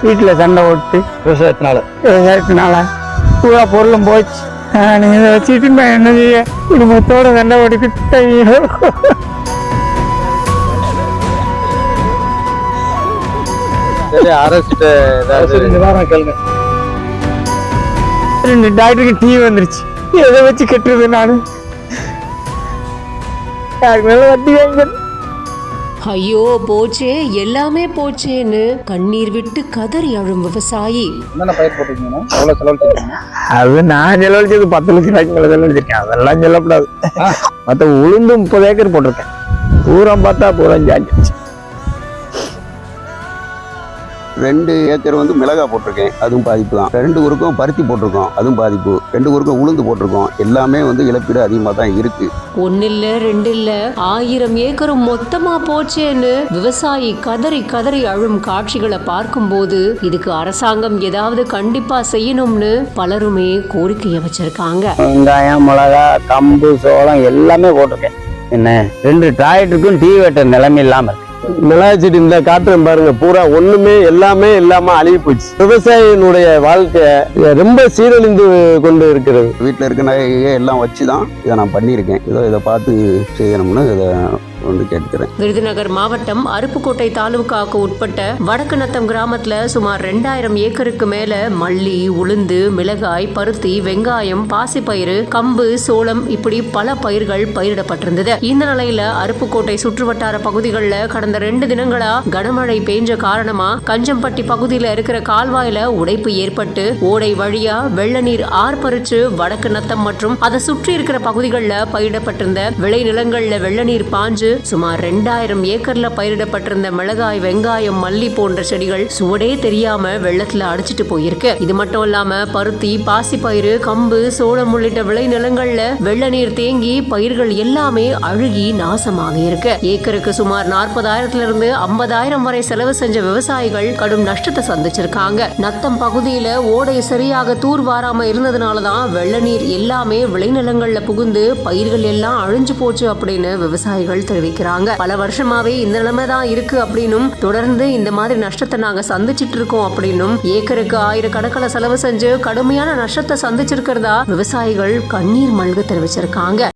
வீட்டில் சண்டை ஓட்டு விவசாயத்தினால பூரா பொருளும் போச்சு. நீங்கள் இதை வச்சுட்டு நான் என்ன செய்ய? குடும்பத்தோட சண்டை ஓடிக்கிட்டு ரெண்டு டாக்டருக்கு டிவி வந்துருச்சு. எதை வச்சு கட்டுறது? நான் யாருக்கு மேல வட்டி வாங்க. ஐயோ போச்சே, எல்லாமே போச்சேன்னு கண்ணீர் விட்டு கதறி அழும் விவசாயி. அது நான் செலவழிச்சது 10 லட்சம் ரூபாய்க்கு மேல செலவழிச்சிருக்கேன். அதெல்லாம் சொல்லக்கூடாது. மற்ற உளுந்து 30 ஏக்கர் போட்டிருக்கேன். பூரா பார்த்தா பூரா ஜாஞ்சிச்சு. 2 ஏக்கர் மிளகா போட்டிருக்கேன், அதுவும் பாதிப்பு தான். 2 ஊருக்கும் பருத்தி போட்டிருக்கோம், அதுவும் பாதிப்பு. 2 ஊருக்கும் உளுந்து போட்டிருக்கோம். எல்லாமே இழப்பீடு அதிகமாக தான் இருக்கு. 1 இல்ல 2 இல்ல 1000 ஏக்கரும் மொத்தமா போச்சேன்னு விவசாயி கதறி கதறி அழும் காட்சிகளை பார்க்கும்போது இதுக்கு அரசாங்கம் ஏதாவது கண்டிப்பா செய்யணும்னு பலருமே கோரிக்கையை வச்சிருக்காங்க. வெங்காயம், மிளகா, கம்பு, சோளம் எல்லாமே போட்டிருக்கேன். என்ன 2 டிராக்டருக்கும் டீ வெட்டர் நிலைமை இல்லாம இருக்கு. மிளகா செடி இந்த காட்டுறேன் பாருங்க, பூரா ஒண்ணுமே எல்லாமே இல்லாம அழிவு போச்சு. விவசாயினுடைய வாழ்க்கை ரொம்ப சீரழிந்து கொண்டு இருக்கிறது. வீட்டில் இருக்க நகையை எல்லாம் வச்சுதான் இதை நான் பண்ணியிருக்கேன். இதை பார்த்து செய்யணும்னு இதை கேட்கிறேன். விருதுநகர் மாவட்டம் அருப்புக்கோட்டை தாலுகாவுக்கு உட்பட்ட வடக்கு நத்தம் கிராமத்துல சுமார் 2000 ஏக்கருக்கு மேல மல்லி, உளுந்து, மிளகாய், பருத்தி, வெங்காயம், பாசிப்பயிறு, கம்பு, சோளம் இப்படி பல பயிர்கள் பயிரிடப்பட்டிருந்தது. இந்த நிலையில அருப்புக்கோட்டை சுற்றுவட்டார பகுதிகளில் கடந்த 2 தினங்களா கனமழை பெய்ஞ்ச காரணமா கஞ்சம்பட்டி பகுதியில இருக்கிற கால்வாயில உடைப்பு ஏற்பட்டு ஓடை வழியா வெள்ள நீர் ஆர்ப்பரிச்சு வடக்கு நத்தம் மற்றும் அதை சுற்றி இருக்கிற பகுதிகளில் பயிரிடப்பட்டிருந்த விளைநிலங்கள்ல வெள்ள நீர் பாஞ்சு சுமார் 2000 ஏக்கர்ல பயிரிடப்பட்டிருந்த மிளகாய், வெங்காயம், மல்லி போன்ற செடிகள் சுவடே தெரியாம வெள்ளத்துல அடிச்சிட்டு போயிருக்கு. இது மட்டும் இல்லாம பருத்தி, பாசிப்பயிறு, கம்பு, சோளம் உள்ளிட்ட விளைநிலங்கள்ல வெள்ள நீர் தேங்கி பயிர்கள் எல்லாமே அழுகி நாசமாக இருக்கு. ஏக்கருக்கு சுமார் 40,000 இருந்து 50,000 வரை செலவு செஞ்ச விவசாயிகள் கடும் நஷ்டத்தை சந்திச்சிருக்காங்க. நத்தம் பகுதியில ஓடை சரியாக தூர் வாராம இருந்ததுனாலதான் வெள்ள நீர் எல்லாமே விளைநிலங்கள்ல புகுந்து பயிர்கள் எல்லாம் அழிஞ்சு போச்சு அப்படின்னு விவசாயிகள் தெரிவிக்கிறாங்க. பல வருஷமாவே இந்த நிலைமை தான் இருக்கு அப்படின்னும் தொடர்ந்து இந்த மாதிரி நஷ்டத்தை நாங்க சந்திச்சிட்டு இருக்கோம் அப்படின்னும் ஏக்கருக்கு 1000 கணக்கில் செலவு செஞ்சு கடுமையான நஷ்டத்தை சந்திச்சிருக்கிறதா விவசாயிகள் கண்ணீர் மல்க தெரிவிச்சிருக்காங்க.